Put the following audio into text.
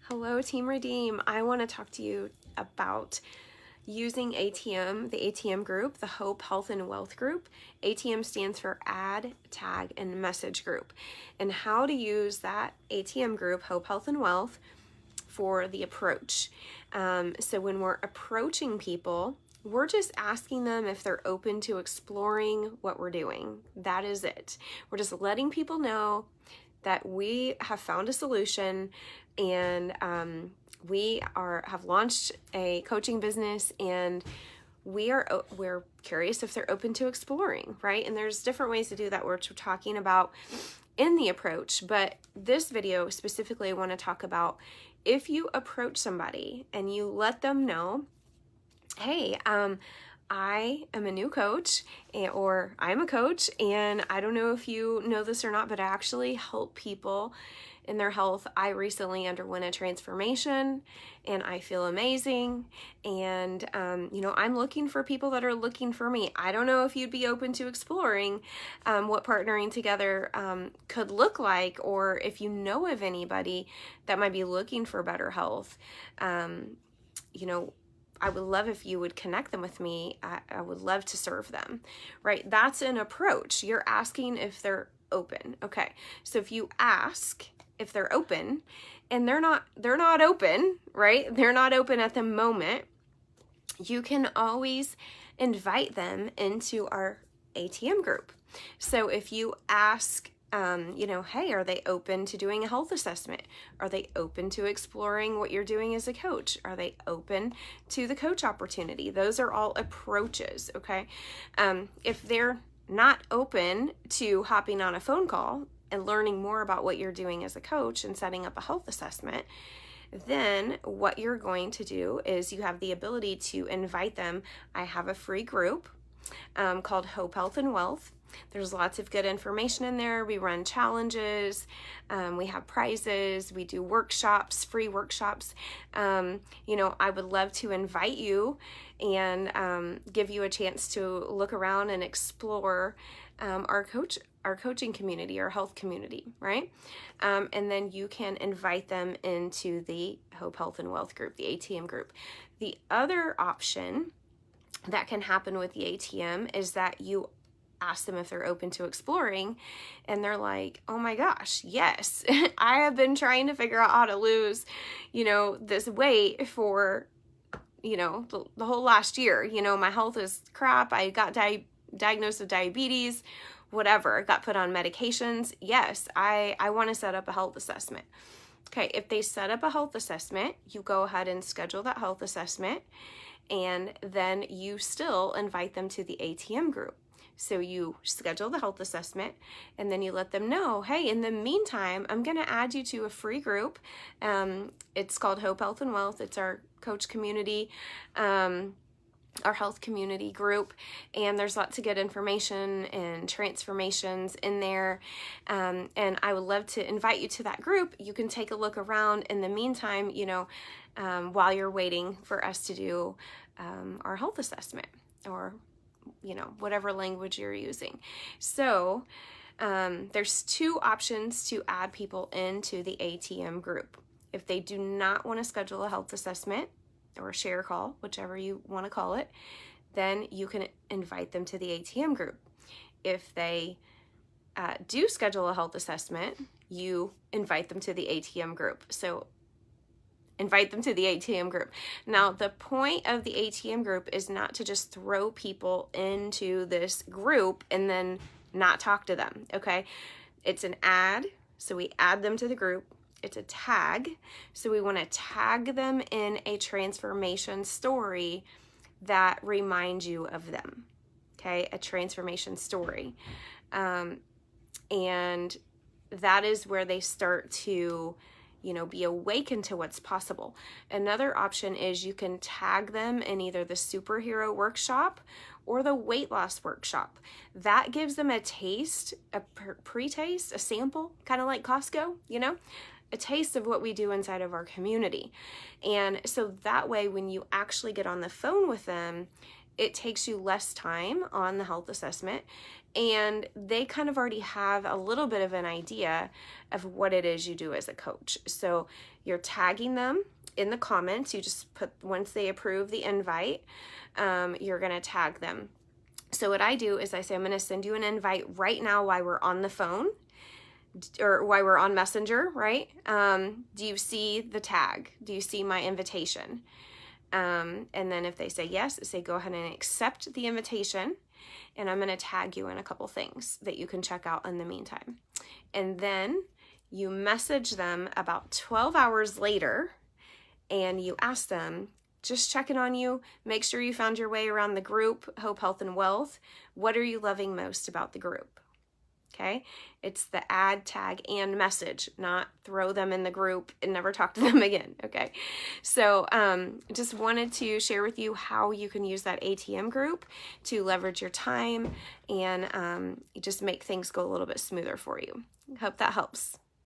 Hello, Team Redeem. I want to talk to you about using ATM, the ATM group, the Hope, Health, and Wealth group. ATM stands for Add, Tag, and Message group, and how to use that ATM group, Hope, Health, and Wealth, for the approach. So when we're approaching people, we're just asking them if they're open to exploring what we're doing. That is it. We're just letting people know that we have found a solution, and we have launched a coaching business, and we're curious if they're open to exploring, right? And there's different ways to do that, which we're talking about in the approach. But this video specifically, I want to talk about if you approach somebody and you let them know, hey, I am a new coach, or I'm a coach, and I don't know if you know this or not, but I actually help people in their health. I recently underwent a transformation, and I feel amazing. And, I'm looking for people that are looking for me. I don't know if you'd be open to exploring what partnering together could look like, or if you know of anybody that might be looking for better health. I would love if you would connect them with me. I would love to serve them, right? That's an approach. You're asking if they're open. Okay. So if you ask if they're open and they're not open, right? They're not open at the moment. You can always invite them into our ATM group. So if you ask, hey, are they open to doing a health assessment? Are they open to exploring what you're doing as a coach? Are they open to the coach opportunity? Those are all approaches, okay? If they're not open to hopping on a phone call and learning more about what you're doing as a coach and setting up a health assessment, then what you're going to do is you have the ability to invite them. I have a free group called Hope, Health, and Wealth. There's lots of good information in there. We run challenges. We have prizes. We do workshops, free workshops. I would love to invite you and give you a chance to look around and explore our coaching community, our health community, right? And then you can invite them into the Hope, Health, and Wealth group, the ATM group. The other option that can happen with the ATM is that you ask them if they're open to exploring, and they're like, oh my gosh, yes. I have been trying to figure out how to lose, this weight for, the whole last year. My health is crap. I got diagnosed with diabetes, whatever, got put on medications. Yes, I want to set up a health assessment. Okay, if they set up a health assessment, you go ahead and schedule that health assessment, and then you still invite them to the ATM group. So you schedule the health assessment, and then you let them know, hey, in the meantime, I'm going to add you to a free group. It's called Hope, Health, and Wealth. It's our coach community, our health community group, and there's lots of good information and transformations in there. And I would love to invite you to that group. You can take a look around in the meantime, while you're waiting for us to do our health assessment, or whatever language you're using. So there's two options to add people into the ATM group. If they do not want to schedule a health assessment or a share call, whichever you want to call it, then you can invite them to the ATM group. If they do schedule a health assessment, you invite them to the ATM group. So invite them to the ATM group. Now, the point of the ATM group is not to just throw people into this group and then not talk to them, okay? It's an add, so we add them to the group. It's a tag, so we want to tag them in a transformation story that reminds you of them, okay? A transformation story. And that is where they start to be awakened to what's possible. Another option is you can tag them in either the superhero workshop or the weight loss workshop. That gives them a taste, a pre-taste, a sample, kind of like Costco, a taste of what we do inside of our community. And so that way, when you actually get on the phone with them it takes you less time on the health assessment, and they kind of already have a little bit of an idea of what it is you do as a coach. So you're tagging them in the comments. You just put, once they approve the invite, you're going to tag them. So what I do is I say, I'm going to send you an invite right now while we're on the phone, or while we're on Messenger, right? Do you see the tag? Do you see my invitation? And then if they say yes, say go ahead and accept the invitation, and I'm going to tag you in a couple things that you can check out in the meantime. And then you message them about 12 hours later, and you ask them, just checking on you, make sure you found your way around the group, Hope, Health, and Wealth. What are you loving most about the group? Okay, it's the add, tag, and message, not throw them in the group and never talk to them again. Okay, so just wanted to share with you how you can use that ATM group to leverage your time and just make things go a little bit smoother for you. Hope that helps.